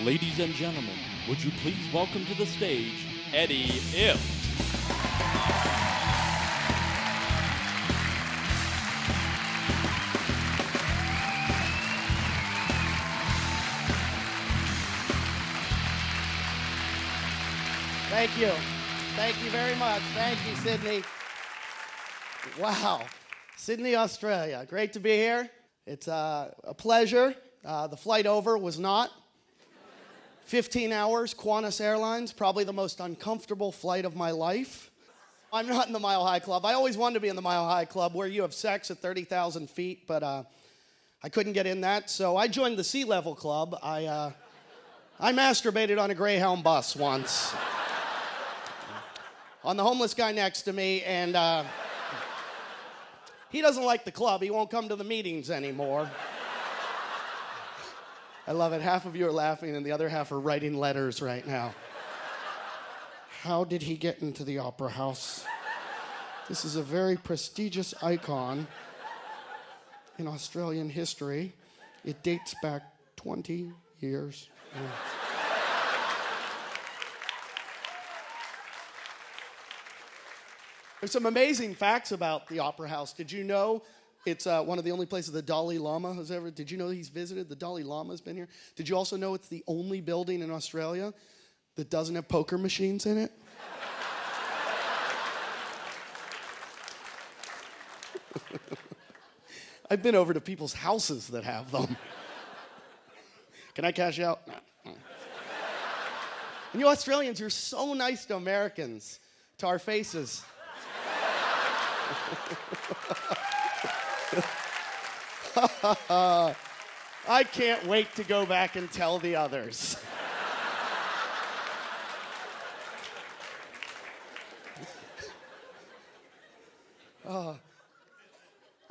Ladies and gentlemen, would you please welcome to the stage Eddie Ifft. Thank you. Thank you very much. Thank you, Sydney. Wow. Sydney, Australia. Great to be here. It's a pleasure. The flight over was not. 15 hours, Qantas Airlines, probably the most uncomfortable flight of my life. I'm not in the Mile High Club. I always wanted to be in the Mile High Club where you have sex at 30,000 feet, but I couldn't get in that, so I joined the Sea Level Club. I masturbated on a Greyhound bus once. On the homeless guy next to me, and he doesn't like the club. He won't come to the meetings anymore. I love it. Half of you are laughing and the other half are writing letters right now. How did he get into the opera house? This is a very prestigious icon in Australian history. It dates back 20 years. There's some amazing facts about the Opera House. Did you know it's one of the only places the Dalai Lama has ever... Did you know he's visited? The Dalai Lama's been here. Did you also know it's the only building in Australia that doesn't have poker machines in it? I've been over to people's houses that have them. Can I cash out? No. And you Australians, you're so nice to Americans, to our faces. I can't wait to go back and tell the others.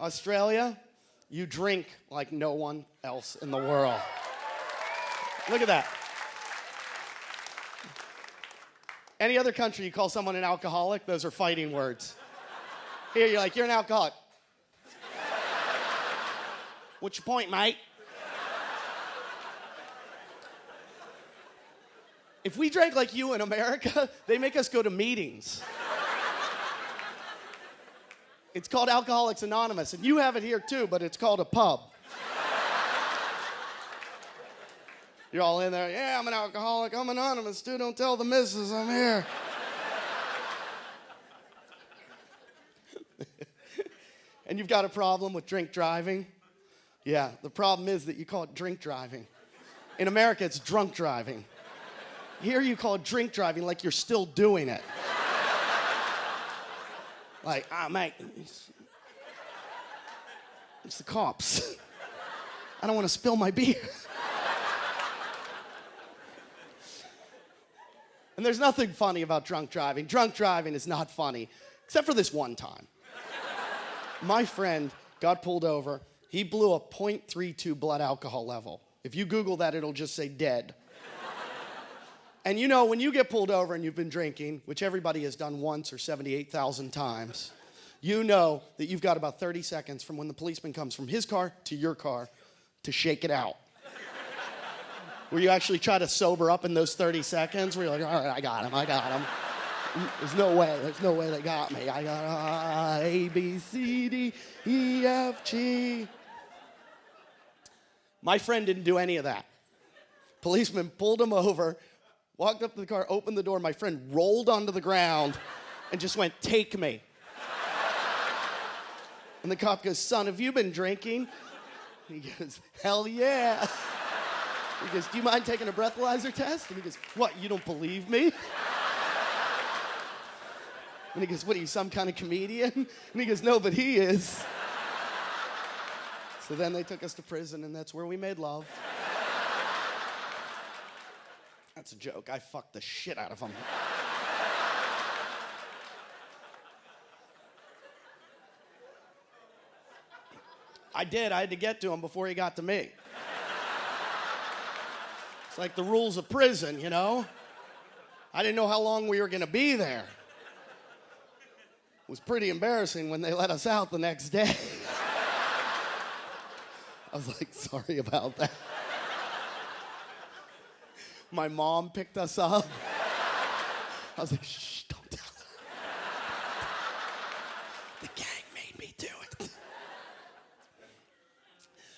Australia, you drink like no one else in the world. Look at that. Any other country, you call someone an alcoholic, those are fighting words. Here, you're like, you're an alcoholic. What's your point, mate? If we drank like you in America, they make us go to meetings. It's called Alcoholics Anonymous, and you have it here too, but it's called a pub. You're all in there, yeah, I'm an alcoholic, I'm anonymous, dude, don't tell the missus I'm here. And you've got a problem with drink driving? Yeah, the problem is that you call it drink driving. In America, it's drunk driving. Here you call it drink driving like you're still doing it. Like, mate, it's the cops. I don't want to spill my beer. And there's nothing funny about drunk driving. Drunk driving is not funny, except for this one time. My friend got pulled over. He blew a 0.32 blood alcohol level. If you Google that, it'll just say dead. And you know, when you get pulled over and you've been drinking, which everybody has done once or 78,000 times, you know that you've got about 30 seconds from when the policeman comes from his car to your car to shake it out. Where you actually try to sober up in those 30 seconds, where you're like, all right, I got him. There's no way they got me. I got A, B, C, D, E, F, G. My friend didn't do any of that. Policeman pulled him over, walked up to the car, opened the door. My friend rolled onto the ground and just went, take me. And the cop goes, son, have you been drinking? He goes, hell yeah. He goes, do you mind taking a breathalyzer test? And he goes, what, you don't believe me? And he goes, what, are you some kind of comedian? And he goes, no, but he is. So then they took us to prison, and that's where we made love. That's a joke. I fucked the shit out of him. I did. I had to get to him before he got to me. It's like the rules of prison, you know? I didn't know how long we were going to be there. It was pretty embarrassing when they let us out the next day. I was like, sorry about that. My mom picked us up. I was like, shh, don't tell her. The gang made me do it.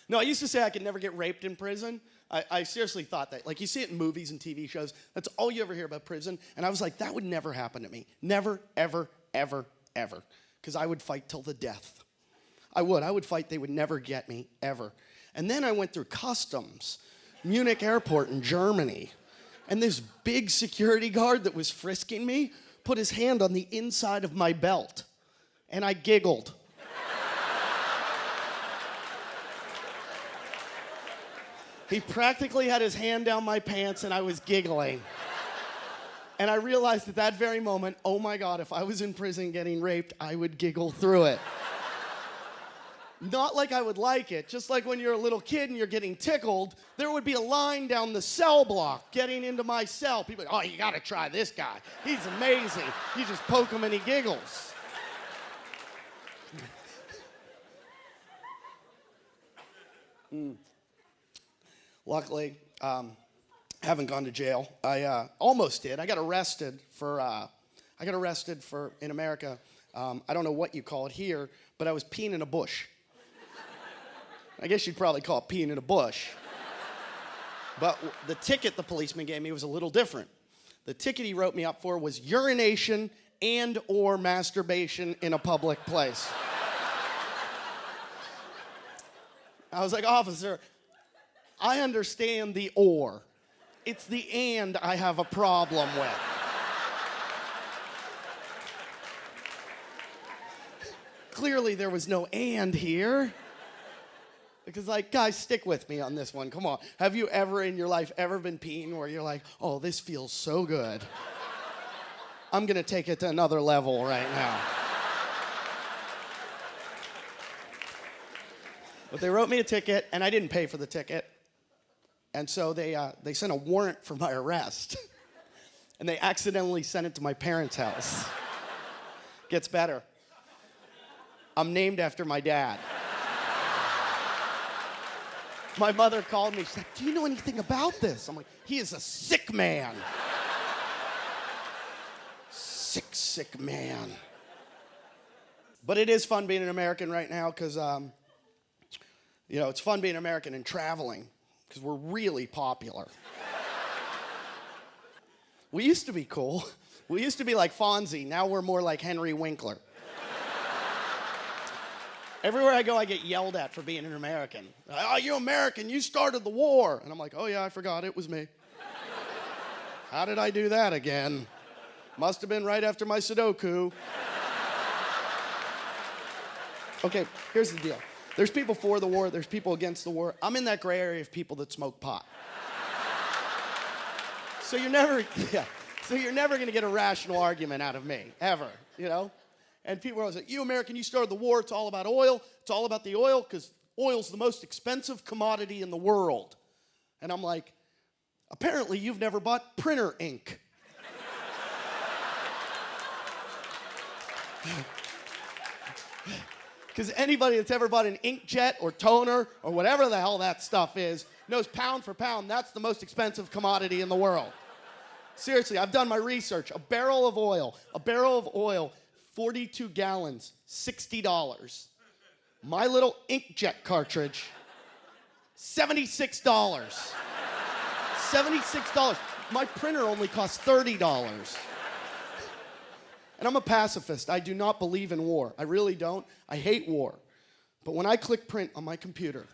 No, I used to say I could never get raped in prison. I seriously thought that. Like, you see it in movies and TV shows. That's all you ever hear about prison. And I was like, that would never happen to me. Never, ever, ever, ever. Because I would fight till the death. I would fight. They would never get me, ever. And then I went through customs, Munich airport in Germany. And this big security guard that was frisking me put his hand on the inside of my belt. And I giggled. He practically had his hand down my pants and I was giggling. And I realized at that very moment, oh my God, if I was in prison getting raped, I would giggle through it. Not like I would like it, just like when you're a little kid and you're getting tickled, there would be a line down the cell block getting into my cell. People are like, oh, you gotta try this guy. He's amazing. You just poke him and he giggles. Luckily, haven't gone to jail. I almost did. I got arrested for in America. I don't know what you call it here, but I was peeing in a bush. I guess you'd probably call it peeing in a bush. But the ticket the policeman gave me was a little different. The ticket he wrote me up for was urination and or masturbation in a public place. I was like, officer, I understand the or. It's the and I have a problem with. Clearly there was no and here. Because, like, guys, stick with me on this one. Come on. Have you ever in your life ever been peeing where you're like, oh, this feels so good. I'm going to take it to another level right now. But they wrote me a ticket, and I didn't pay for the ticket. And so they sent a warrant for my arrest. And they accidentally sent it to my parents' house. Gets better. I'm named after my dad. My mother called me. She's like, do you know anything about this? I'm like, he is a sick man. Sick man. But it is fun being an American right now because, it's fun being American and traveling because we're really popular. We used to be cool. We used to be like Fonzie. Now we're more like Henry Winkler. Everywhere I go, I get yelled at for being an American. Oh, you American, you started the war. And I'm like, oh yeah, I forgot, it was me. How did I do that again? Must have been right after my Sudoku. Okay, here's the deal. There's people for the war, there's people against the war. I'm in that gray area of people that smoke pot. So you're never gonna get a rational argument out of me, ever, you know? And people are always like, you American, you started the war, it's all about oil. It's all about the oil because oil's the most expensive commodity in the world. And I'm like, apparently you've never bought printer ink. Because anybody that's ever bought an inkjet or toner or whatever the hell that stuff is knows pound for pound, that's the most expensive commodity in the world. Seriously, I've done my research. A barrel of oil, 42 gallons, $60. My little inkjet cartridge, $76. $76. My printer only costs $30. And I'm a pacifist. I do not believe in war. I really don't. I hate war. But when I click print on my computer,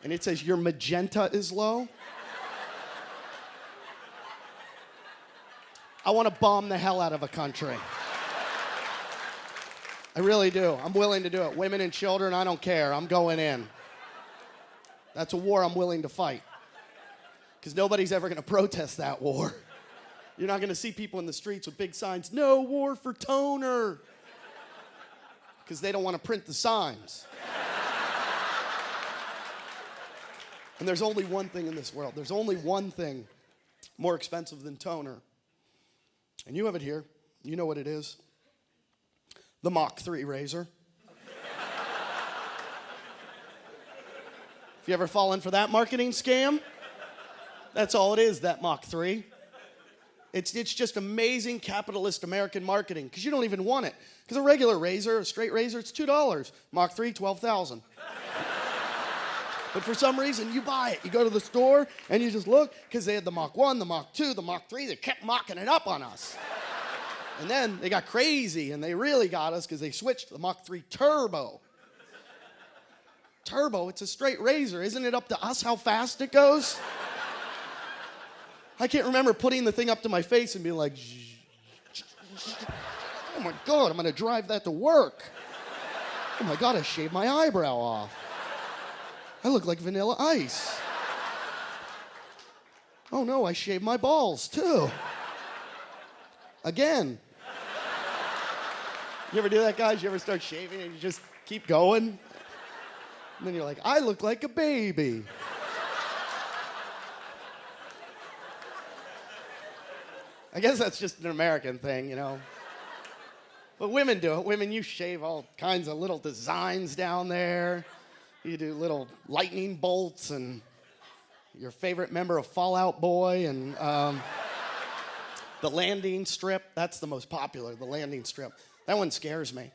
and it says your magenta is low, I want to bomb the hell out of a country. I really do. I'm willing to do it. Women and children, I don't care. I'm going in. That's a war I'm willing to fight. Because nobody's ever going to protest that war. You're not going to see people in the streets with big signs, no war for toner. Because they don't want to print the signs. And there's only one thing in this world. There's only one thing more expensive than toner. And you have it here. You know what it is. The Mach 3 razor. Have you ever fallen for that marketing scam? That's all it is, that Mach 3. It's just amazing capitalist American marketing, because you don't even want it. Because a regular razor, a straight razor, it's $2. Mach 3, $12,000. But for some reason, you buy it. You go to the store, and you just look, because they had the Mach 1, the Mach 2, the Mach 3. They kept mocking it up on us. And then they got crazy, and they really got us, because they switched to the Mach 3 Turbo. Turbo, it's a straight razor. Isn't it up to us how fast it goes? I can't remember putting the thing up to my face and being like, oh my God, I'm gonna drive that to work. Oh my God, I shaved my eyebrow off. I look like Vanilla Ice. Oh no, I shaved my balls too. Again. You ever do that, guys? You ever start shaving and you just keep going? And then you're like, I look like a baby. I guess that's just an American thing, you know. But women do it. Women, you shave all kinds of little designs down there. You do little lightning bolts and your favorite member of Fall Out Boy and the landing strip. That's the most popular, the landing strip. That one scares me.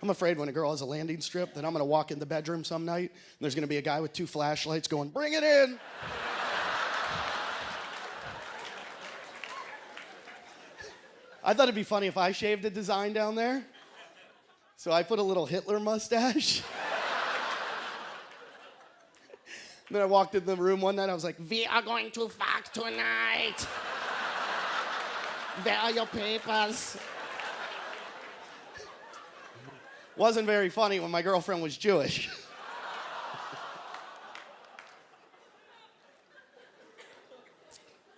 I'm afraid when a girl has a landing strip that I'm going to walk in the bedroom some night and there's going to be a guy with 2 flashlights going, bring it in. I thought it'd be funny if I shaved a design down there. So I put a little Hitler mustache. And then I walked in the room one night, I was like, we are going to fuck tonight. Where are your papers? Wasn't very funny when my girlfriend was Jewish.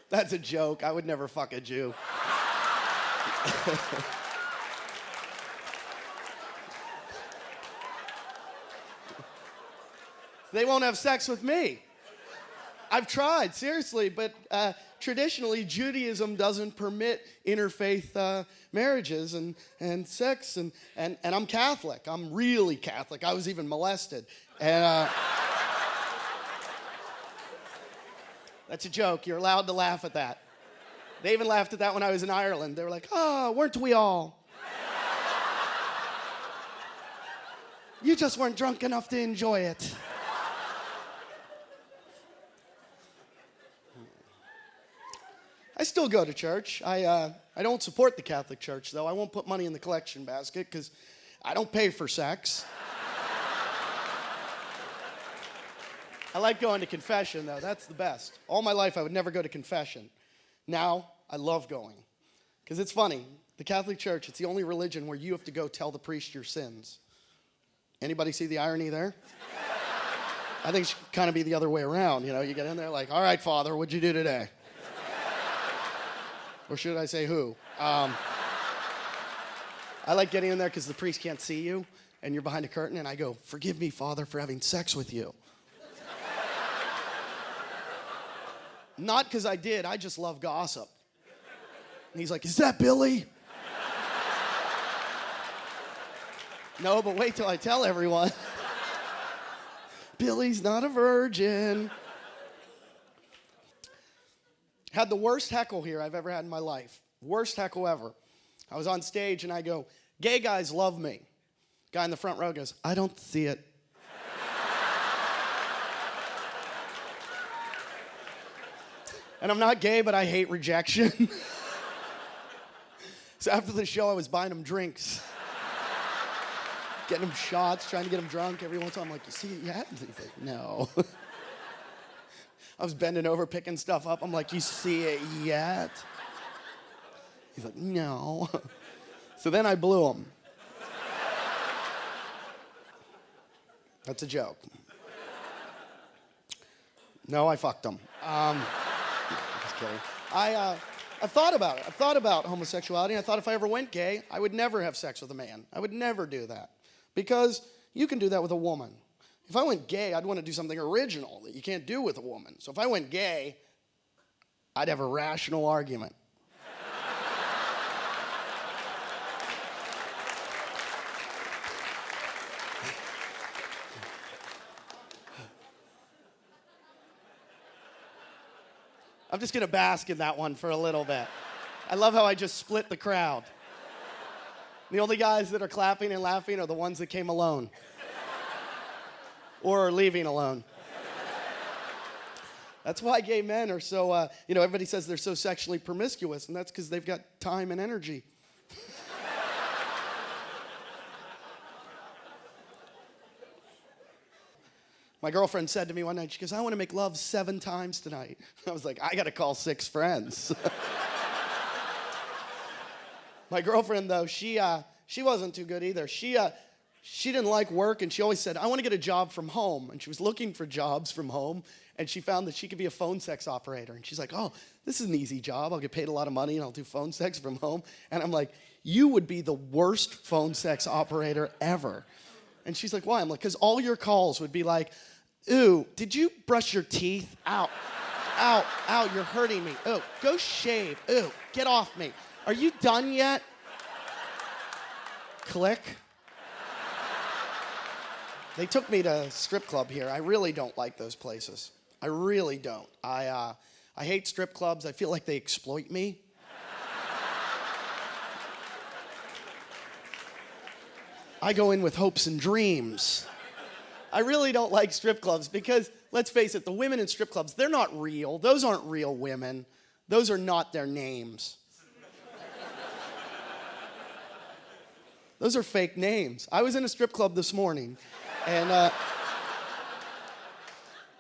That's a joke. I would never fuck a Jew. They won't have sex with me. I've tried, seriously, but traditionally Judaism doesn't permit interfaith marriages and sex, and I'm Catholic. I'm really Catholic. I was even molested. And that's a joke. You're allowed to laugh at that. They even laughed at that when I was in Ireland. They were like, oh, weren't we all? You just weren't drunk enough to enjoy it. I still go to church. I don't support the Catholic Church, though. I won't put money in the collection basket because I don't pay for sex. I like going to confession, though. That's the best. All my life, I would never go to confession. Now, I love going. Because it's funny. The Catholic Church, it's the only religion where you have to go tell the priest your sins. Anybody see the irony there? I think it should kind of be the other way around. You know, you get in there like, all right, Father, what'd you do today? Or should I say who? I like getting in there because the priest can't see you, and you're behind a curtain, and I go, forgive me, Father, for having sex with you. Not because I did, I just love gossip. And he's like, is that Billy? No, but wait till I tell everyone. Billy's not a virgin. Had the worst heckle here I've ever had in my life. Worst heckle ever. I was on stage and I go, gay guys love me. Guy in the front row goes, I don't see it. And I'm not gay, but I hate rejection. So after the show, I was buying him drinks. Getting him shots, trying to get him drunk. Every once in a while, I'm like, you see it yet? And he's like, no. I was bending over, picking stuff up. I'm like, you see it yet? He's like, no. So then I blew him. That's a joke. No, I fucked him. Just kidding. I've thought about it. I've thought about homosexuality. I thought if I ever went gay, I would never have sex with a man. I would never do that. Because you can do that with a woman. If I went gay, I'd want to do something original that you can't do with a woman. So if I went gay, I'd have a rational argument. I'm just going to bask in that one for a little bit. I love how I just split the crowd. The only guys that are clapping and laughing are the ones that came alone or are leaving alone. That's why gay men are so, everybody says they're so sexually promiscuous, and that's because they've got time and energy. My girlfriend said to me one night, she goes, I want to make love 7 times tonight. I was like, I got to call 6 friends. My girlfriend, though, she wasn't too good either. She didn't like work, and she always said, I want to get a job from home. And she was looking for jobs from home, and she found that she could be a phone sex operator. And she's like, oh, this is an easy job. I'll get paid a lot of money, and I'll do phone sex from home. And I'm like, you would be the worst phone sex operator ever. And she's like, why? I'm like, because all your calls would be like, ooh, did you brush your teeth? Ow, ow, ow, you're hurting me. Ooh, go shave. Ooh, get off me. Are you done yet? Click. They took me to a strip club here. I really don't like those places. I really don't. I hate strip clubs. I feel like they exploit me. I go in with hopes and dreams. I really don't like strip clubs because, let's face it, the women in strip clubs, they're not real. Those aren't real women. Those are not their names. Those are fake names. I was in a strip club this morning, and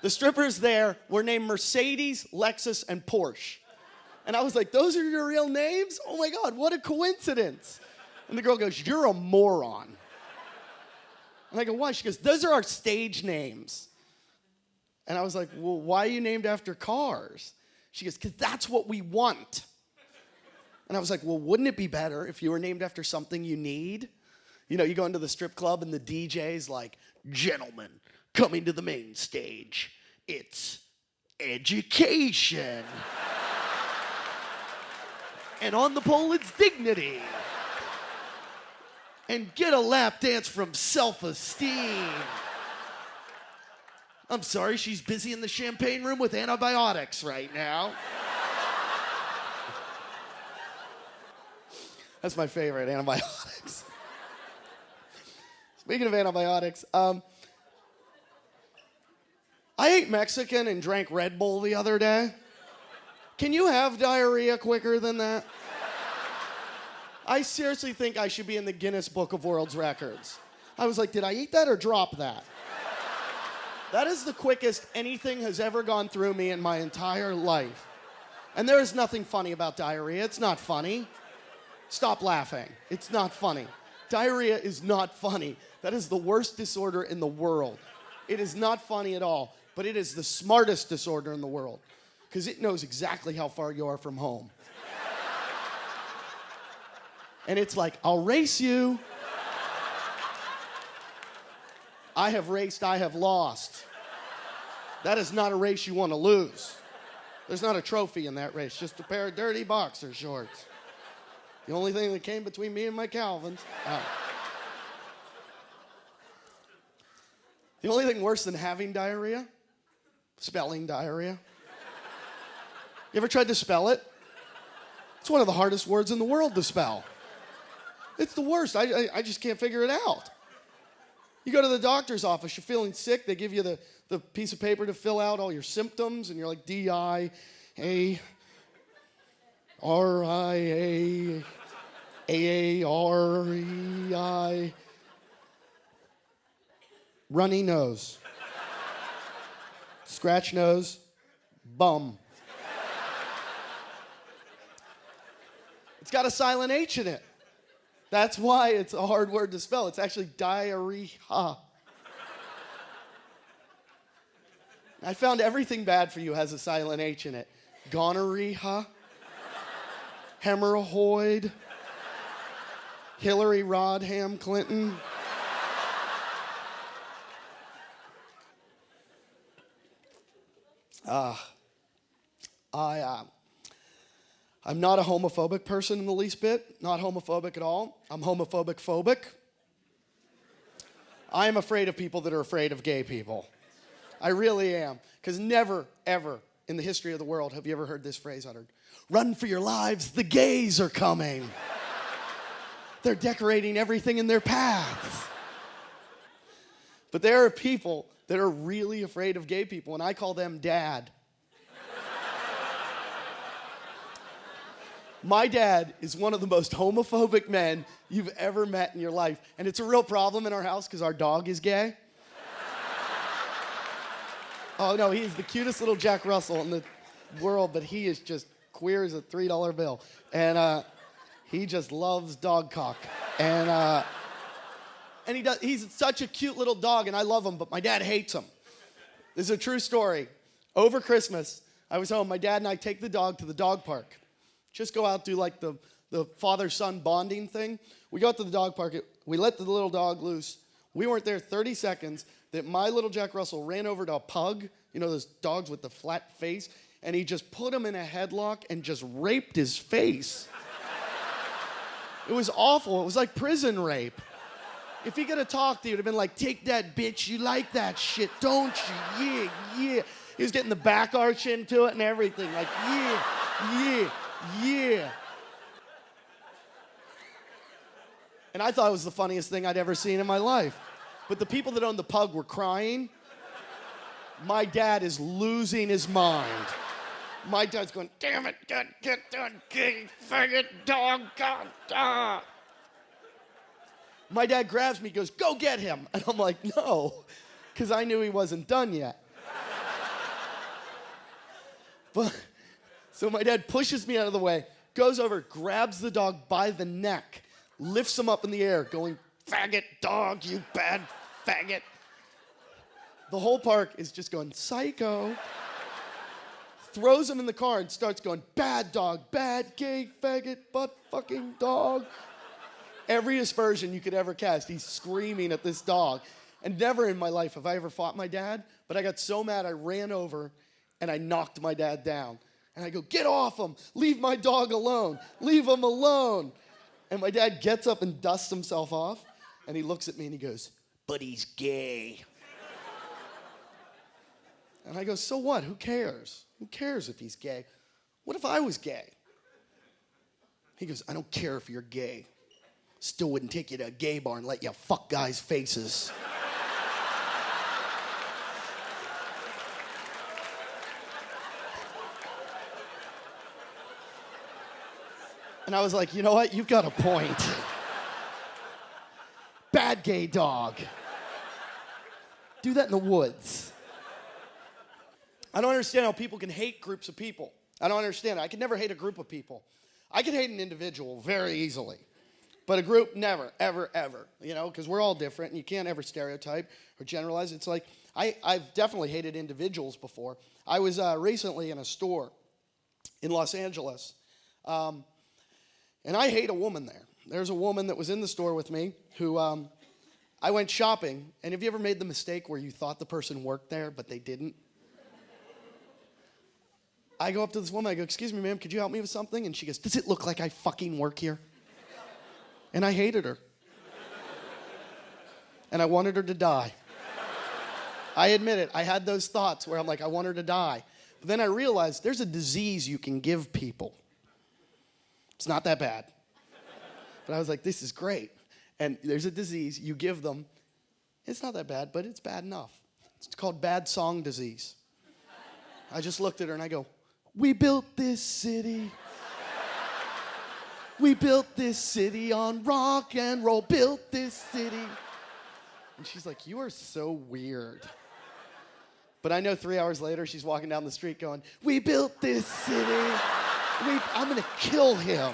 the strippers there were named Mercedes, Lexus, and Porsche. And I was like, those are your real names? Oh my God, what a coincidence. And the girl goes, you're a moron. And I go, why? She goes, those are our stage names. And I was like, well, why are you named after cars? She goes, because that's what we want. And I was like, well, wouldn't it be better if you were named after something you need? You know, you go into the strip club and the DJ's like, gentlemen, coming to the main stage, it's education. And on the pole, it's dignity. And get a lap dance from self-esteem. I'm sorry, she's busy in the champagne room with antibiotics right now. That's my favorite, antibiotics. Speaking of antibiotics, I ate Mexican and drank Red Bull the other day. Can you have diarrhea quicker than that? I seriously think I should be in the Guinness Book of World Records. I was like, did I eat that or drop that? That is the quickest anything has ever gone through me in my entire life. And there is nothing funny about diarrhea. It's not funny. Stop laughing. It's not funny. Diarrhea is not funny. That is the worst disorder in the world. It is not funny at all, but it is the smartest disorder in the world because it knows exactly how far you are from home. And it's like, I'll race you. I have raced, I have lost. That is not a race you want to lose. There's not a trophy in that race, just a pair of dirty boxer shorts. The only thing that came between me and my Calvins. The only thing worse than having diarrhea, spelling diarrhea. You ever tried to spell it? It's one of the hardest words in the world to spell. It's the worst. I just can't figure it out. You go to the doctor's office, you're feeling sick, they give you the piece of paper to fill out all your symptoms, and you're like, D-I-A-R-E-I. Runny nose. Scratch nose. Bum. It's got a silent H in it. That's why it's a hard word to spell. It's actually diarrhea. I found everything bad for you has a silent H in it. Gonorrhea. Hemorrhoid. Hillary Rodham Clinton. I'm not a homophobic person in the least bit. Not homophobic at all. I'm homophobic phobic. I am afraid of people that are afraid of gay people. I really am. Because never, ever in the history of the world have you ever heard this phrase uttered? Run for your lives, the gays are coming. They're decorating everything in their paths. But there are people that are really afraid of gay people, and I call them dad. My dad is one of the most homophobic men you've ever met in your life. And it's a real problem in our house because our dog is gay. Oh, no, he's the cutest little Jack Russell in the world, but he is just queer as a $3 bill. And he just loves dog cock. And he's such a cute little dog, and I love him, but my dad hates him. This is a true story. Over Christmas, I was home. My dad and I take the dog to the dog park. Just go out, do like the father-son bonding thing. We go out to the dog park. We let the little dog loose. We weren't there 30 seconds that my little Jack Russell ran over to a pug, you know, those dogs with the flat face, and he just put him in a headlock and just raped his face. It was awful. It was like prison rape. If he could have talked to you, it would have been like, take that, bitch. You like that shit, don't you? Yeah, yeah. He was getting the back arch into it and everything. Like, yeah, yeah. Yeah. And I thought it was the funniest thing I'd ever seen in my life. But the people that owned the pug were crying. My dad is losing his mind. My dad's going, damn it, God, get that gay faggot dog, God, ah. My dad grabs me, goes, go get him. And I'm like, no, because I knew he wasn't done yet. So my dad pushes me out of the way, goes over, grabs the dog by the neck, lifts him up in the air, going, faggot dog, you bad faggot. The whole park is just going, psycho. Throws him in the car and starts going, bad dog, bad, gay, faggot, butt fucking dog. Every aspersion you could ever cast, he's screaming at this dog. And never in my life have I ever fought my dad, but I got so mad I ran over and I knocked my dad down. And I go, get off him. Leave my dog alone. Leave him alone. And my dad gets up and dusts himself off. And he looks at me and he goes, but he's gay. And I go, so what? Who cares? Who cares if he's gay? What if I was gay? He goes, I don't care if you're gay. Still wouldn't take you to a gay bar and let you fuck guys' faces. And I was like, you know what? You've got a point. Bad gay dog. Do that in the woods. I don't understand how people can hate groups of people. I don't understand it. I could never hate a group of people. I can hate an individual very easily. But a group, never, ever, ever. You know, because we're all different and you can't ever stereotype or generalize. It's like, I've definitely hated individuals before. I was recently in a store in Los Angeles. And I hate a woman there. There's a woman that was in the store with me who I went shopping. And have you ever made the mistake where you thought the person worked there, but they didn't? I go up to this woman. I go, excuse me, ma'am, could you help me with something? And she goes, does it look like I fucking work here? And I hated her. And I wanted her to die. I admit it. I had those thoughts where I'm like, I want her to die. But then I realized there's a disease you can give people. It's not that bad. But I was like, this is great. And there's a disease you give them. It's not that bad, but it's bad enough. It's called bad song disease. I just looked at her and I go, we built this city. We built this city on rock and roll. Built this city. And she's like, you are so weird. But I know 3 hours later, she's walking down the street going, we built this city. I'm going to kill him.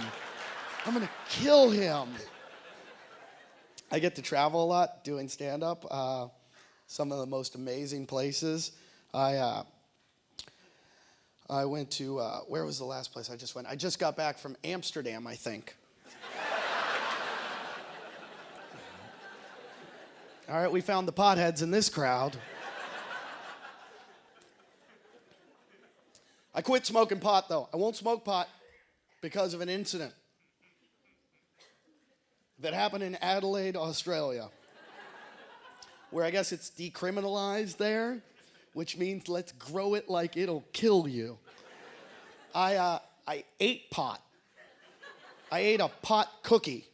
I'm going to kill him. I get to travel a lot doing stand-up. Some of the most amazing places. I went to, where was the last place I just went? I just got back from Amsterdam, I think. All right, we found the potheads in this crowd. I quit smoking pot, though. I won't smoke pot because of an incident that happened in Adelaide, Australia, where I guess it's decriminalized there. which means let's grow it like it'll kill you. I ate pot. I ate a pot cookie.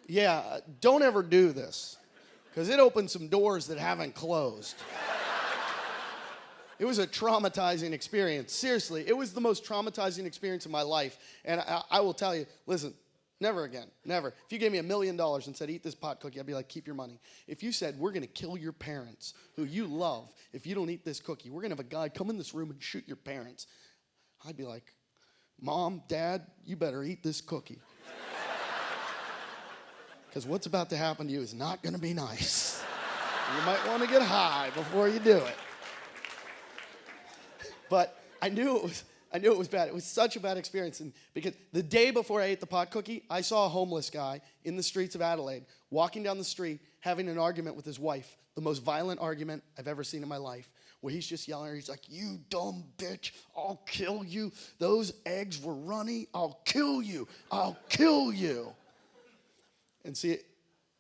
Yeah, don't ever do this, because it opened some doors that haven't closed. It was a traumatizing experience. Seriously, it was the most traumatizing experience of my life. And I will tell you, listen, never again, never. If you gave me $1 million and said, eat this pot cookie, I'd be like, keep your money. If you said, we're going to kill your parents, who you love, if you don't eat this cookie, we're going to have a guy come in this room and shoot your parents, I'd be like, Mom, Dad, you better eat this cookie. Because what's about to happen to you is not going to be nice. You might want to get high before you do it. But I knew it was bad. It was such a bad experience. And because the day before I ate the pot cookie, I saw a homeless guy in the streets of Adelaide walking down the street having an argument with his wife, the most violent argument I've ever seen in my life, where he's just yelling at her. He's like, you dumb bitch, I'll kill you. Those eggs were runny. I'll kill you. I'll kill you. And see,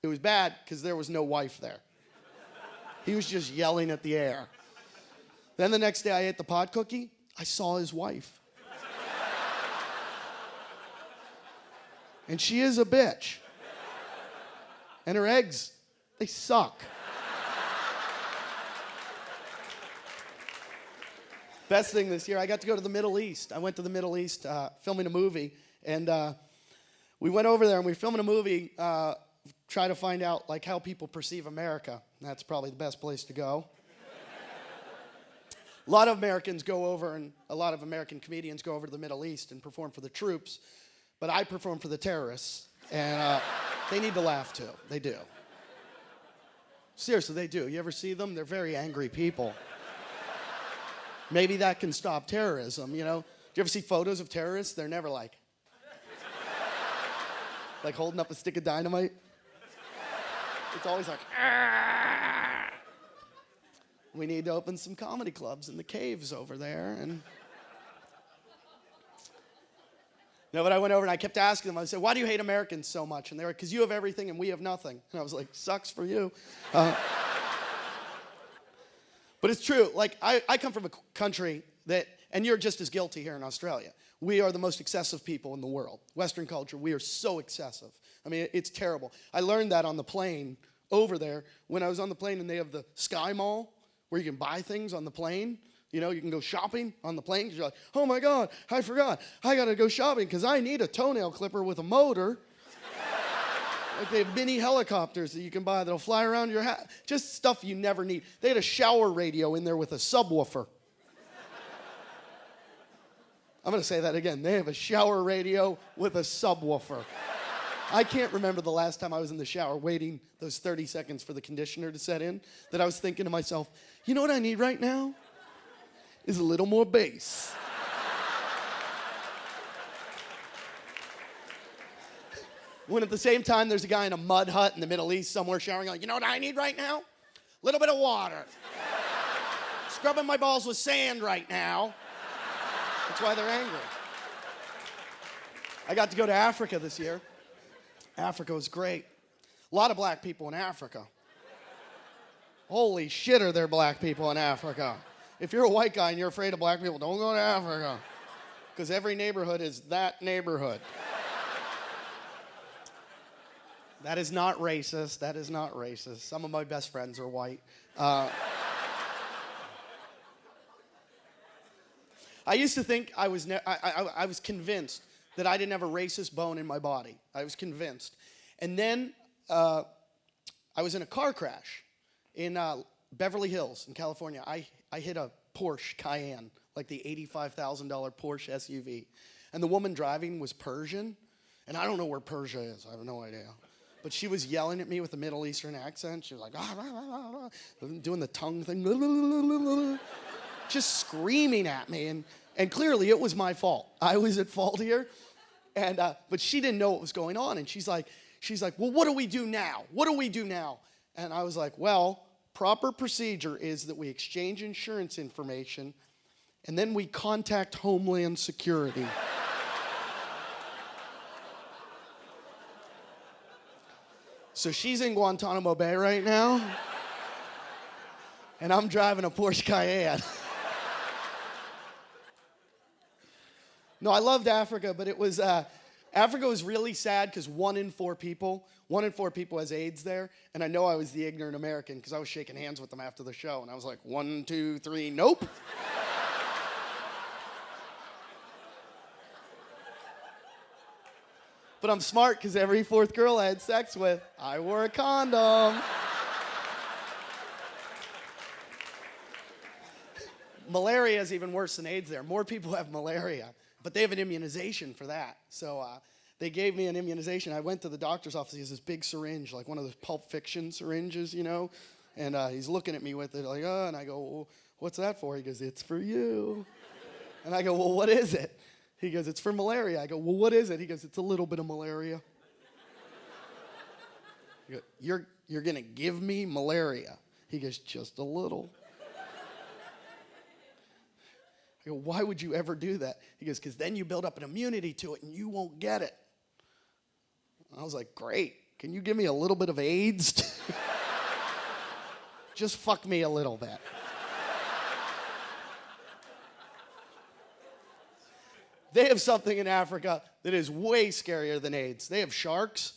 it was bad because there was no wife there. He was just yelling at the air. Then the next day I ate the pot cookie, I saw his wife. And she is a bitch. And her eggs, they suck. Best thing this year, I got to go to the Middle East. I went to the Middle East filming a movie. And we went over there and we were filming a movie, try to find out like how people perceive America. That's probably the best place to go. A lot of Americans go over, and a lot of American comedians go over to the Middle East and perform for the troops, but I perform for the terrorists, and they need to laugh too. They do. Seriously, they do. You ever see them? They're very angry people. Maybe that can stop terrorism, you know? Do you ever see photos of terrorists? They're never like holding up a stick of dynamite. It's always like, Argh! We need to open some comedy clubs in the caves over there. And no, but I went over and I kept asking them. I said, why do you hate Americans so much? And they were like, because you have everything and we have nothing. And I was like, sucks for you. But it's true. Like, I come from a country that, and you're just as guilty here in Australia. We are the most excessive people in the world. Western culture, we are so excessive. I mean, it's terrible. I learned that on the plane over there when I was on the plane, and they have the Sky Mall where you can buy things on the plane. You know, you can go shopping on the plane because you're like, oh my God, I forgot. I got to go shopping because I need a toenail clipper with a motor. Like they have mini helicopters that you can buy that'll fly around your house. Just stuff you never need. They had a shower radio in there with a subwoofer. I'm going to say that again. They have a shower radio with a subwoofer. I can't remember the last time I was in the shower waiting those 30 seconds for the conditioner to set in, that I was thinking to myself, you know what I need right now? Is a little more bass. When at the same time there's a guy in a mud hut in the Middle East somewhere showering, like, you know what I need right now? A little bit of water. Scrubbing my balls with sand right now. That's why they're angry. I got to go to Africa this year. Africa was great. A lot of black people in Africa. Holy shit, are there black people in Africa. If you're a white guy and you're afraid of black people, don't go to Africa. Because every neighborhood is that neighborhood. That is not racist. That is not racist. Some of my best friends are white. I used to think I was convinced that I didn't have a racist bone in my body. I was convinced. And then I was in a car crash in Beverly Hills in California. I hit a Porsche Cayenne, like the $85,000 Porsche SUV. And the woman driving was Persian. And I don't know where Persia is. I have no idea. But she was yelling at me with a Middle Eastern accent. She was like, doing the tongue thing. Just screaming at me. And clearly it was my fault. I was at fault here. And but she didn't know what was going on. And she's like, well, what do we do now? What do we do now? And I was like, well, proper procedure is that we exchange insurance information and then we contact Homeland Security. So she's in Guantanamo Bay right now. and I'm driving a Porsche Cayenne. No, I loved Africa, but it was, Africa was really sad because 1 in 4 people has AIDS there, and I know I was the ignorant American because I was shaking hands with them after the show, and I was like, 1, 2, 3, nope. But I'm smart because every 4th girl I had sex with, I wore a condom. Malaria is even worse than AIDS there. More people have malaria, but they have an immunization for that. So they gave me an immunization. I went to the doctor's office. He has this big syringe, like one of those Pulp Fiction syringes, you know? And he's looking at me with it, like, oh, and I go, well, what's that for? He goes, it's for you. And I go, well, what is it? He goes, it's for malaria. I go, well, what is it? He goes, it's a little bit of malaria. I go, you're going to give me malaria? He goes, just a little. I go, why would you ever do that? He goes, because then you build up an immunity to it and you won't get it. I was like, great. Can you give me a little bit of AIDS? Just fuck me a little bit. They have something in Africa that is way scarier than AIDS. They have sharks.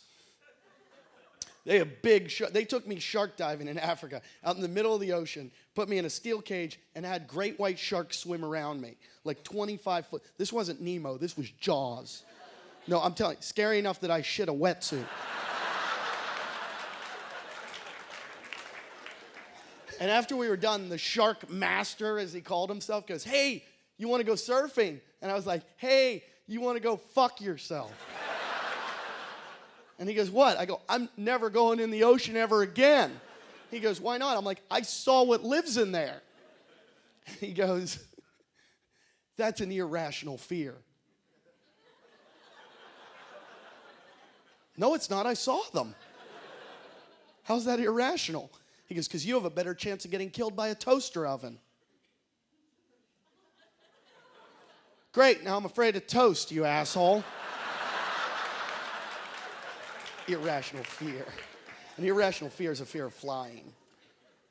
They have big sharks. They took me shark diving in Africa, out in the middle of the ocean, put me in a steel cage, and had great white sharks swim around me, like 25 foot. This wasn't Nemo. This was Jaws. No, I'm telling you, scary enough that I shit a wetsuit. And after we were done, the shark master, as he called himself, goes, hey, you want to go surfing? And I was like, hey, you want to go fuck yourself? And he goes, what? I go, I'm never going in the ocean ever again. He goes, why not? I'm like, I saw what lives in there. He goes, that's an irrational fear. No, it's not. I saw them. How's that irrational? He goes, because you have a better chance of getting killed by a toaster oven. Great, now I'm afraid of toast, you asshole. Irrational fear. An irrational fear is a fear of flying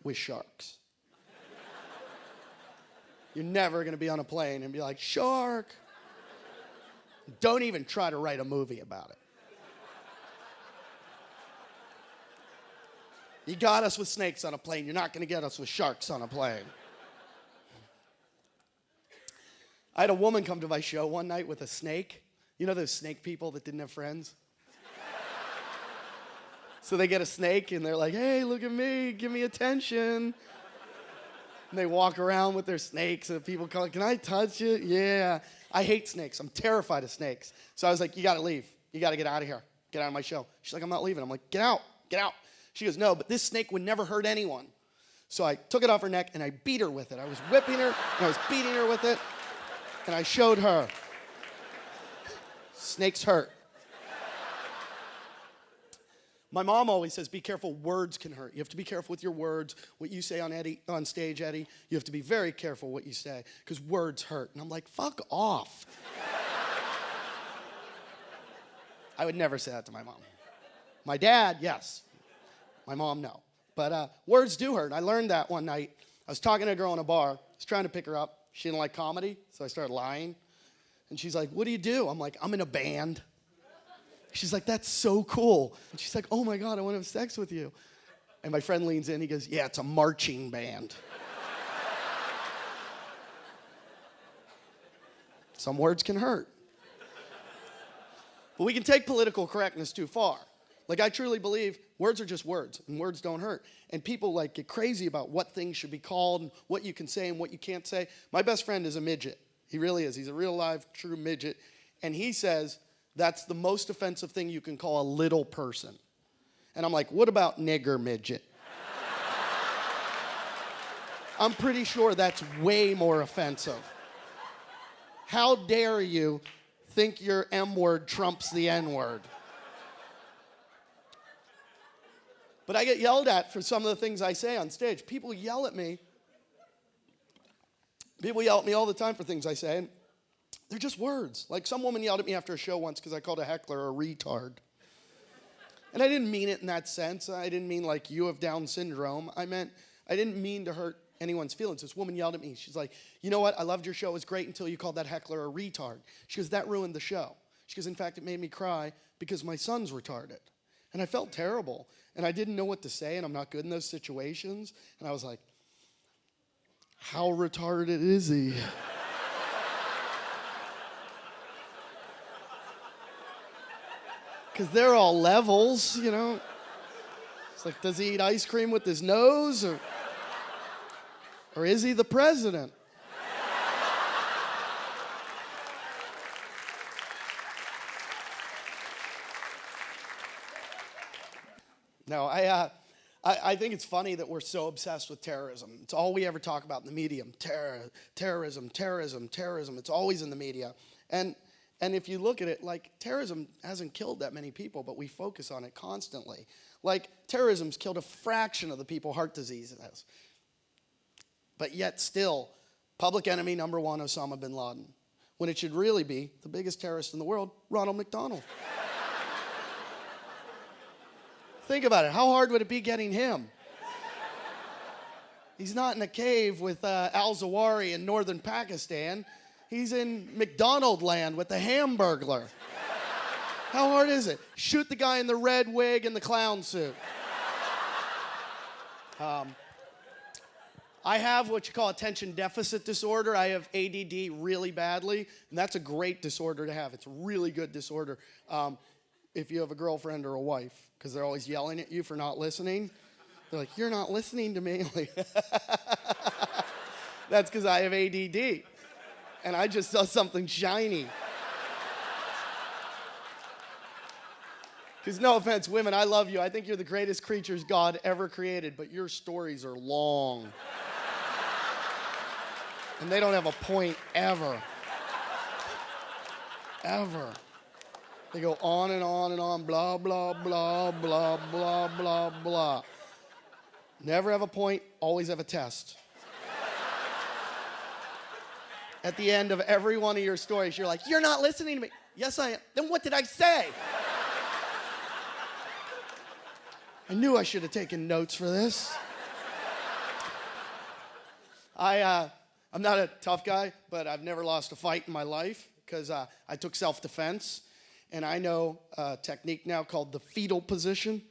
with sharks. You're never going to be on a plane and be like, shark. Don't even try to write a movie about it. You got us with snakes on a plane. You're not going to get us with sharks on a plane. I had a woman come to my show one night with a snake. You know those snake people that didn't have friends? So they get a snake and they're like, hey, look at me, give me attention. And they walk around with their snakes and people call, can I touch it? Yeah. I hate snakes. I'm terrified of snakes. So I was like, you got to leave. You got to get out of here. Get out of my show. She's like, I'm not leaving. I'm like, get out. Get out. She goes, no, but this snake would never hurt anyone. So I took it off her neck and I beat her with it. I was whipping her and I was beating her with it. And I showed her. Snakes hurt. My mom always says, be careful, words can hurt. You have to be careful with your words, what you say on stage, Eddie. You have to be very careful what you say, because words hurt. And I'm like, fuck off. I would never say that to my mom. My dad, yes. My mom, no. But words do hurt. I learned that one night. I was talking to a girl in a bar. I was trying to pick her up. She didn't like comedy, so I started lying. And she's like, what do you do? I'm like, I'm in a band. She's like, that's so cool. And she's like, oh my God, I want to have sex with you. And my friend leans in, he goes, yeah, it's a marching band. Some words can hurt. But we can take political correctness too far. Like, I truly believe words are just words, and words don't hurt. And people, like, get crazy about what things should be called and what you can say and what you can't say. My best friend is a midget. He really is. He's a real live, true midget. And he says, that's the most offensive thing you can call a little person. And I'm like, what about nigger midget? I'm pretty sure that's way more offensive. How dare you think your M-word trumps the N-word? But I get yelled at for some of the things I say on stage. People yell at me. People yell at me all the time for things I say. And they're just words. Like, some woman yelled at me after a show once because I called a heckler a retard. And I didn't mean it in that sense. I didn't mean like you have Down syndrome. I didn't mean to hurt anyone's feelings. This woman yelled at me. She's like, you know what? I loved your show. It was great until you called that heckler a retard. She goes, that ruined the show. She goes, in fact, it made me cry because my son's retarded. And I felt terrible. And I didn't know what to say, and I'm not good in those situations. And I was like, how retarded is he? Because they're all levels, you know. It's like, does he eat ice cream with his nose? Or is he the president? No, I think it's funny that we're so obsessed with terrorism. It's all we ever talk about in the media. Terrorism. It's always in the media. And if you look at it, like, terrorism hasn't killed that many people, but we focus on it constantly. Like, terrorism's killed a fraction of the people heart disease has. But yet still, public enemy number one, Osama bin Laden. When it should really be the biggest terrorist in the world, Ronald McDonald. Think about it. How hard would it be getting him? He's not in a cave with al-Zawahiri in northern Pakistan. He's in McDonald land with the Hamburglar. How hard is it? Shoot the guy in the red wig and the clown suit. I have what you call attention deficit disorder. I have ADD really badly, and that's a great disorder to have. It's a really good disorder if you have a girlfriend or a wife, because they're always yelling at you for not listening. They're like, you're not listening to me. That's because I have ADD, and I just saw something shiny. Because no offense, women, I love you. I think you're the greatest creatures God ever created, but your stories are long. And they don't have a point ever. Ever. They go on and on and on, blah, blah, blah, blah, blah, blah, blah. Never have a point, always have a test. At the end of every one of your stories, you're like, you're not listening to me. Yes, I am. Then what did I say? I knew I should have taken notes for this. I'm not a tough guy, but I've never lost a fight in my life because I took self-defense. And I know a technique now called the fetal position.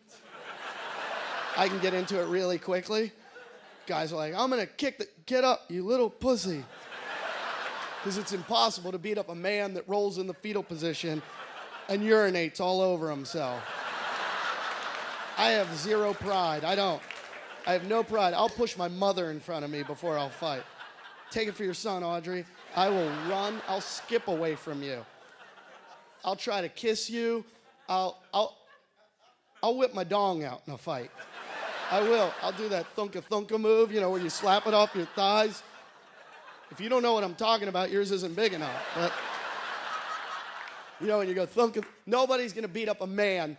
I can get into it really quickly. Guys are like, I'm going to get up, you little pussy. Because it's impossible to beat up a man that rolls in the fetal position and urinates all over himself. I have zero pride. I have no pride. I'll push my mother in front of me before I'll fight. Take it for your son, Audrey. I will run. I'll skip away from you. I'll try to kiss you. I'll whip my dong out in a fight. I will. I'll do that thunka move, you know, where you slap it off your thighs. If you don't know what I'm talking about, yours isn't big enough. But, you know, when you go thunka, nobody's going to beat up a man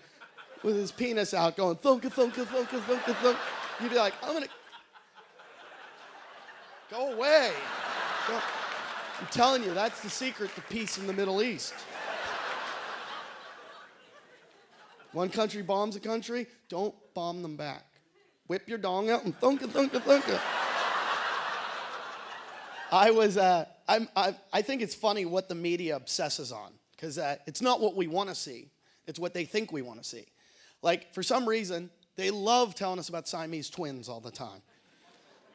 with his penis out going thunka. You'd be like, I'm going to... Go away. I'm telling you, that's the secret to peace in the Middle East. One country bombs a country, don't bomb them back. Whip your dong out and thunka. I think it's funny what the media obsesses on, because it's not what we want to see. It's what they think we want to see. Like, for some reason, they love telling us about Siamese twins all the time.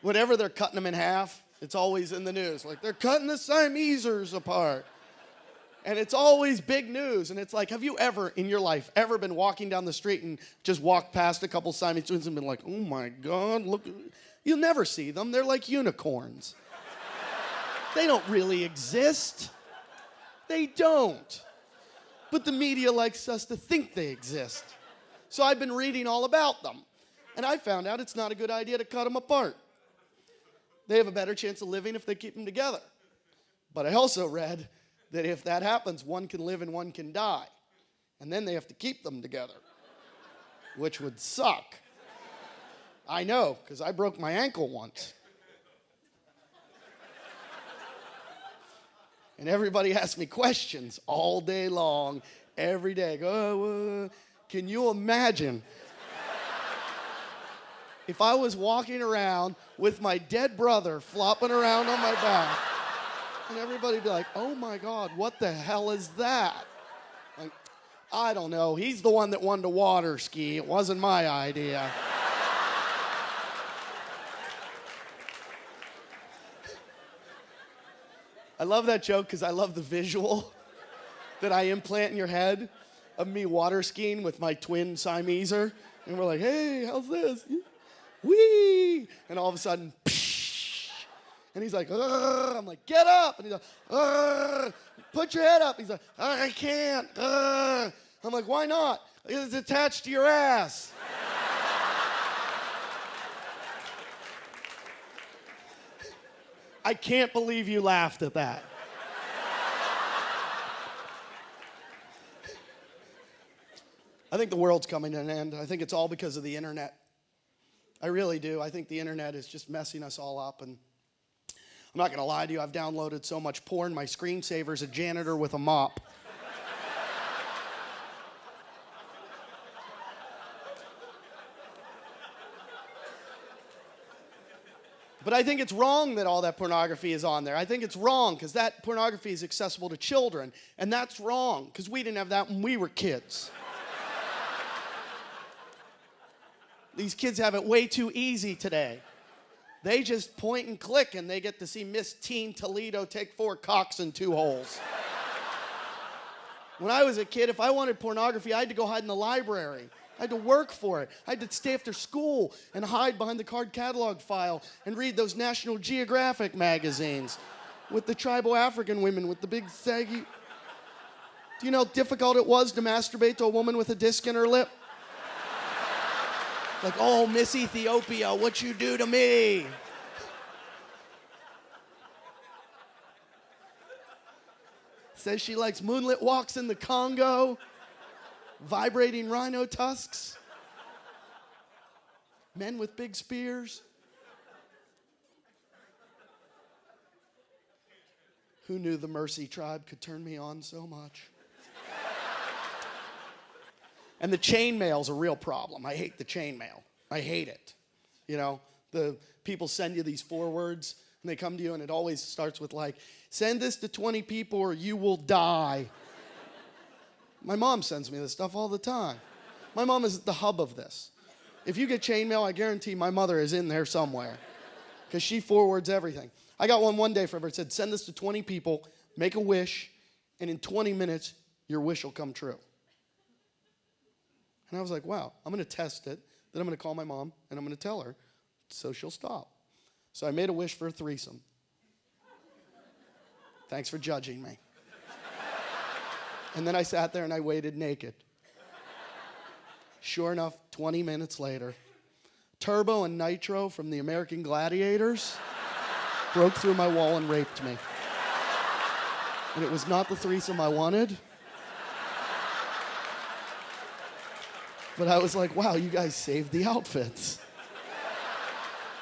Whenever they're cutting them in half, it's always in the news. Like, they're cutting the Siamesers apart. And it's always big news. And it's like, have you ever, in your life, ever been walking down the street and just walked past a couple Siamese twins and been like, oh my God, look. You'll never see them. They're like unicorns. They don't really exist. They don't. But the media likes us to think they exist. So I've been reading all about them. And I found out it's not a good idea to cut them apart. They have a better chance of living if they keep them together. But I also read that if that happens, one can live and one can die. And then they have to keep them together, which would suck. I know, because I broke my ankle once. And everybody asks me questions all day long, every day. Go, can you imagine if I was walking around with my dead brother flopping around on my back, and everybody'd be like, oh my God, what the hell is that? Like, I don't know. He's the one that wanted to water ski. It wasn't my idea. I love that joke because I love the visual that I implant in your head of me water skiing with my twin Siameser. And we're like, hey, how's this? Whee! And all of a sudden, psh, and he's like, ugh. I'm like, get up! And he's like, ugh. Put your head up. He's like, I can't. Ugh. I'm like, why not? It's attached to your ass. I can't believe you laughed at that. I think the world's coming to an end. I think it's all because of the internet. I really do. I think the internet is just messing us all up. And I'm not going to lie to you. I've downloaded so much porn. My screensaver's a janitor with a mop. But I think it's wrong that all that pornography is on there. I think it's wrong because that pornography is accessible to children. And that's wrong because we didn't have that when we were kids. These kids have it way too easy today. They just point and click and they get to see Miss Teen Toledo take 4 cocks and 2 holes. When I was a kid, if I wanted pornography, I had to go hide in the library. I had to work for it. I had to stay after school and hide behind the card catalog file and read those National Geographic magazines with the tribal African women with the big saggy. Do you know how difficult it was to masturbate to a woman with a disc in her lip? Like, oh, Miss Ethiopia, what you do to me? Says she likes moonlit walks in the Congo. Vibrating rhino tusks, men with big spears. Who knew the Mercy tribe could turn me on so much? And the chain mail's a real problem. I hate the chain mail. I hate it. You know, the people send you these forwards, and they come to you, and it always starts with like, send this to 20 people or you will die. My mom sends me this stuff all the time. My mom is the hub of this. If you get chain mail, I guarantee my mother is in there somewhere because she forwards everything. I got one day from her. It said, send this to 20 people, make a wish, and in 20 minutes, your wish will come true. And I was like, wow, I'm going to test it. Then I'm going to call my mom, and I'm going to tell her so she'll stop. So I made a wish for a threesome. Thanks for judging me. And then I sat there and I waited naked. Sure enough, 20 minutes later, Turbo and Nitro from the American Gladiators broke through my wall and raped me. And it was not the threesome I wanted. But I was like, wow, you guys saved the outfits.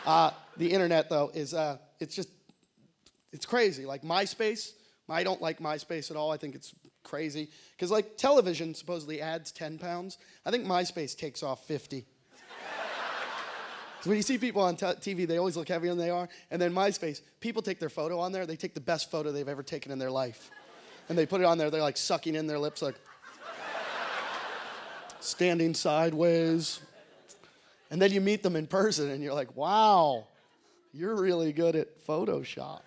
The internet, though, is, it's crazy. Like MySpace, I don't like MySpace at all. I think it's crazy. Because like television supposedly adds 10 pounds. I think MySpace takes off 50. So when you see people on TV, they always look heavier than they are. And then MySpace, people take their photo on there. They take the best photo they've ever taken in their life. And they put it on there. They're like sucking in their lips like standing sideways. And then you meet them in person and you're like, wow, you're really good at Photoshop.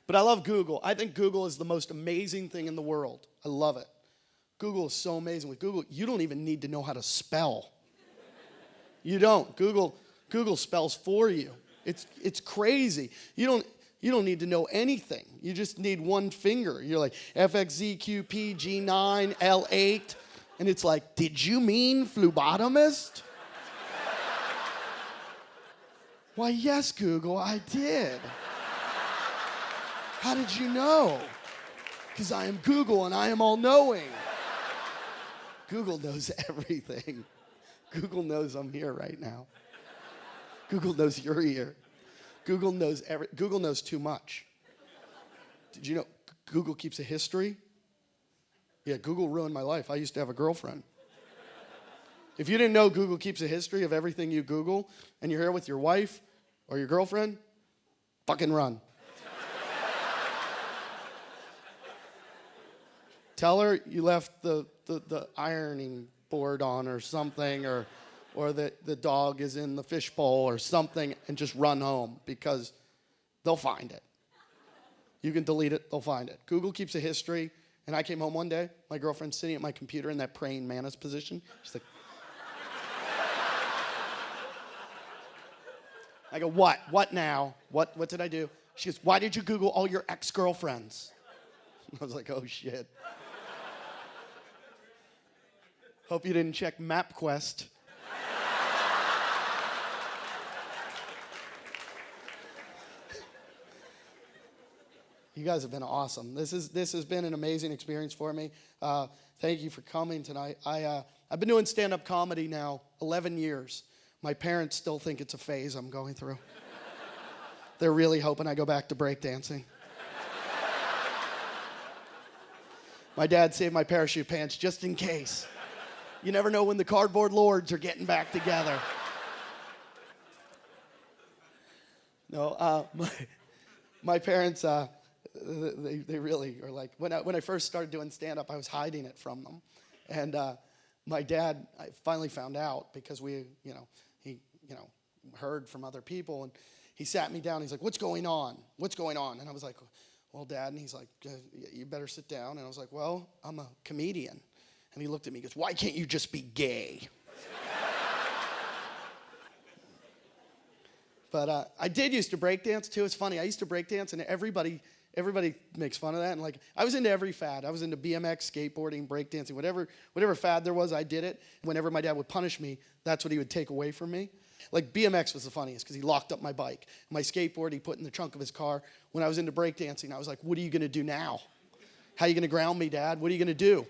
But I love Google. I think Google is the most amazing thing in the world. I love it. Google is so amazing. With Google, you don't even need to know how to spell. You don't. Google spells for you. It's crazy. You don't need to know anything. You just need one finger. You're like FXZQP G9 L8, and it's like, did you mean phlebotomist? Why, yes, Google, I did. How did you know? Because I am Google and I am all-knowing. Google knows everything. Google knows I'm here right now. Google knows you're here. Google knows too much. Did you know Google keeps a history? Yeah, Google ruined my life. I used to have a girlfriend. If you didn't know, Google keeps a history of everything you Google, and you're here with your wife or your girlfriend, fucking run. Tell her you left the ironing board on or something, or that the dog is in the fishbowl or something, and just run home because they'll find it. You can delete it, they'll find it. Google keeps a history, and I came home one day, my girlfriend's sitting at my computer in that praying mantis position. She's like, I go, what? What now? What did I do? She goes, why did you Google all your ex-girlfriends? I was like, oh shit. Hope you didn't check MapQuest. You guys have been awesome. This has been an amazing experience for me. Thank you for coming tonight. I've been doing stand-up comedy now 11 years. My parents still think it's a phase I'm going through. They're really hoping I go back to breakdancing. My dad saved my parachute pants just in case. You never know when the cardboard lords are getting back together. No, my parents, they really are like, when I first started doing stand-up, I was hiding it from them. And my dad, I finally found out because he heard from other people, and he sat me down. He's like, what's going on? What's going on? And I was like, well, Dad, and he's like, you better sit down. And I was like, well, I'm a comedian. And he looked at me and goes, why can't you just be gay? But I did used to breakdance too. It's funny. I used to breakdance, and everybody makes fun of that. And like, I was into every fad. I was into BMX, skateboarding, breakdancing, whatever fad there was, I did it. Whenever my dad would punish me, that's what he would take away from me. Like BMX was the funniest because he locked up my bike. My skateboard he put in the trunk of his car. When I was into breakdancing, I was like, what are you going to do now? How are you going to ground me, Dad? What are you going to do?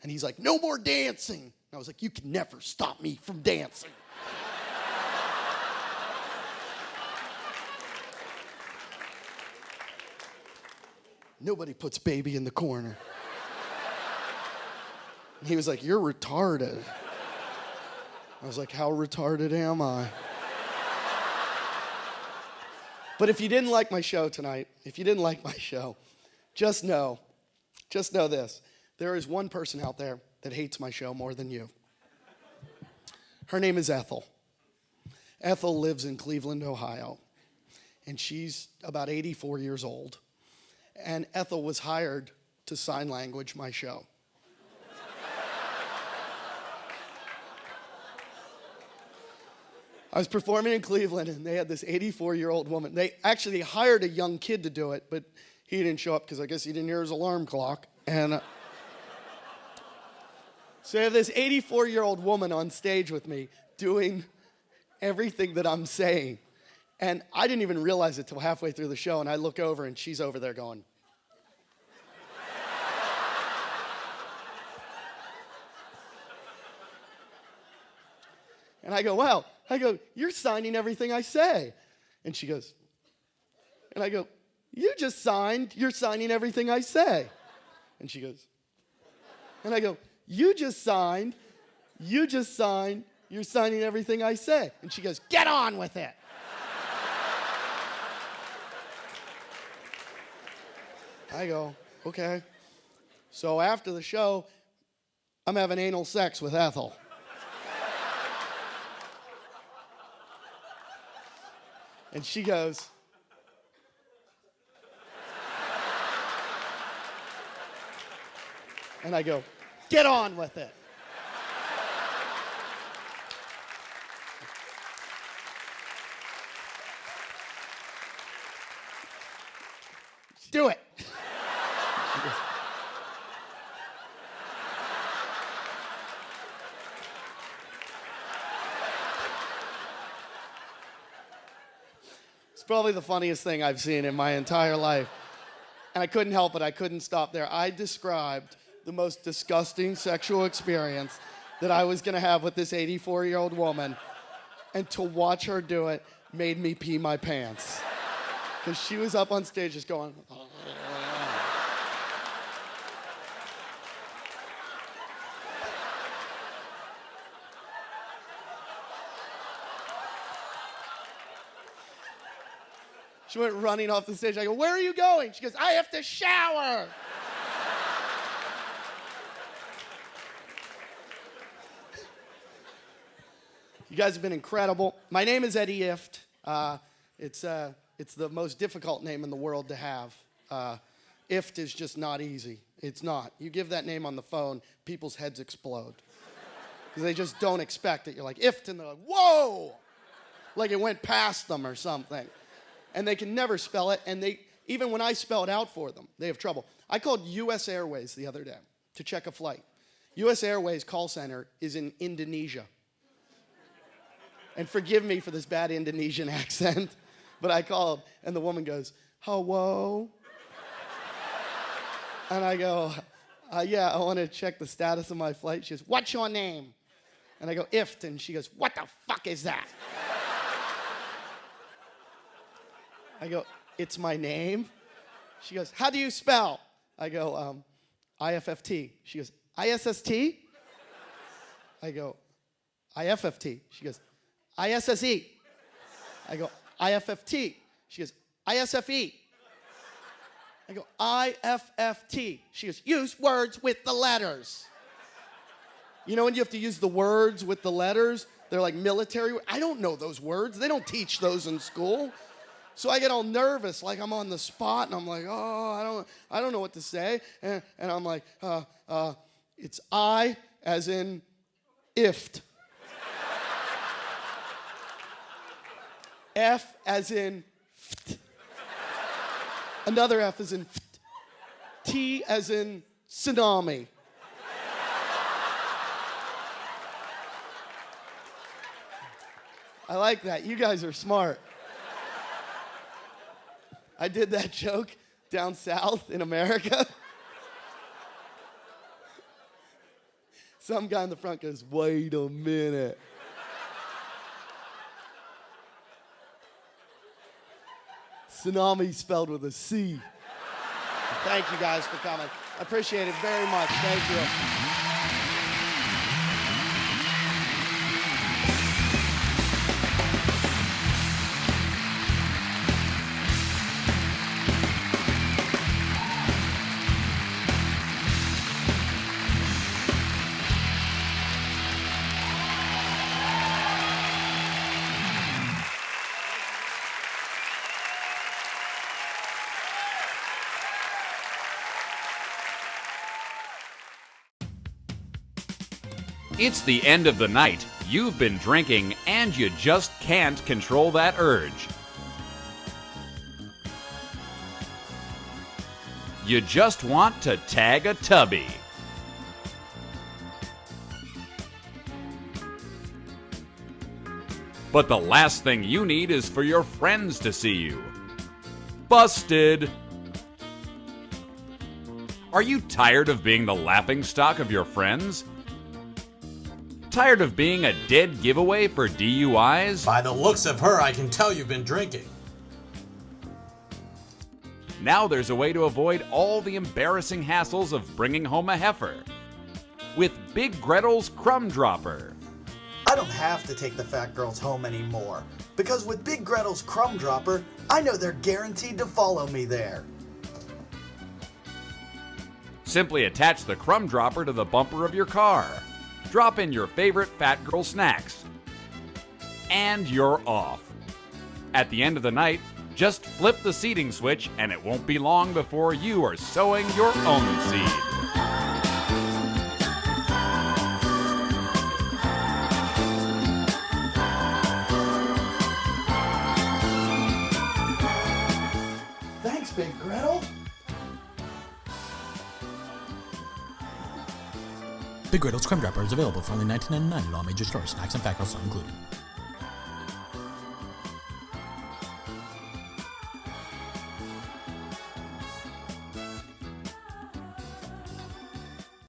And he's like, no more dancing. And I was like, you can never stop me from dancing. Nobody puts baby in the corner. And he was like, you're retarded. I was like, how retarded am I? But if you didn't like my show tonight, just know this. There is one person out there that hates my show more than you. Her name is Ethel. Ethel lives in Cleveland, Ohio. And she's about 84 years old. And Ethel was hired to sign language my show. I was performing in Cleveland, and they had this 84-year-old woman. They actually hired a young kid to do it, but he didn't show up because I guess he didn't hear his alarm clock. And so I have this 84-year-old woman on stage with me doing everything that I'm saying. And I didn't even realize it till halfway through the show, and I look over, and she's over there going. And I go, wow. I go, you're signing everything I say. And she goes, and I go, you're signing everything I say. And she goes, and I go, you're signing everything I say. And she goes, get on with it. I go, okay. So after the show, I'm having anal sex with Ethel. And she goes, and I go, get on with it. Do it. It's probably the funniest thing I've seen in my entire life. And I couldn't help it. I couldn't stop there. I described the most disgusting sexual experience that I was going to have with this 84-year-old woman. And to watch her do it made me pee my pants. Because she was up on stage just going. She went running off the stage. I go, where are you going? She goes, I have to shower. You guys have been incredible. My name is Eddie Ifft. It's the most difficult name in the world to have. Ifft is just not easy. It's not. You give that name on the phone, people's heads explode. Because they just don't expect it. You're like, Ifft, and they're like, whoa! Like it went past them or something. And they can never spell it, and even when I spell it out for them, they have trouble. I called U.S. Airways the other day to check a flight. U.S. Airways call center is in Indonesia. And forgive me for this bad Indonesian accent, but I called, and the woman goes, hello? And I go, yeah, I want to check the status of my flight. She goes, what's your name? And I go, Ifft, and she goes, what the fuck is that? I go, it's my name? She goes, how do you spell? I go, IFFT. She goes, ISST? I go, IFFT. She goes, ISSE. I go, IFFT. She goes, ISFE. I go, IFFT. She goes, use words with the letters. You know when you have to use the words with the letters? They're like military. I don't know those words. They don't teach those in school. So I get all nervous, like I'm on the spot, and I'm like, oh, I don't know what to say. And I'm like, it's I as in Ifft. F as in Ft. Another F as in Ft. T as in tsunami. I like that. You guys are smart. I did that joke down south in America. Some guy in the front goes, wait a minute. Tsunami spelled with a C. Thank you guys for coming. I appreciate it very much. Thank you. It's the end of the night. You've been drinking, and you just can't control that urge. You just want to tag a tubby. But the last thing you need is for your friends to see you. Busted! Are you tired of being the laughingstock of your friends? Tired of being a dead giveaway for DUIs? By the looks of her, I can tell you've been drinking. Now there's a way to avoid all the embarrassing hassles of bringing home a heifer. With Big Gretel's Crumb Dropper. I don't have to take the fat girls home anymore, because with Big Gretel's Crumb Dropper, I know they're guaranteed to follow me there. Simply attach the crumb dropper to the bumper of your car. Drop in your favorite fat girl snacks. And you're off. At the end of the night, just flip the seating switch and it won't be long before you are sowing your own seed. Thanks, Big Gretel. Big Gretel's Crumb Dropper is available for only $19.99 at all major stores. Snacks and fat girls not included.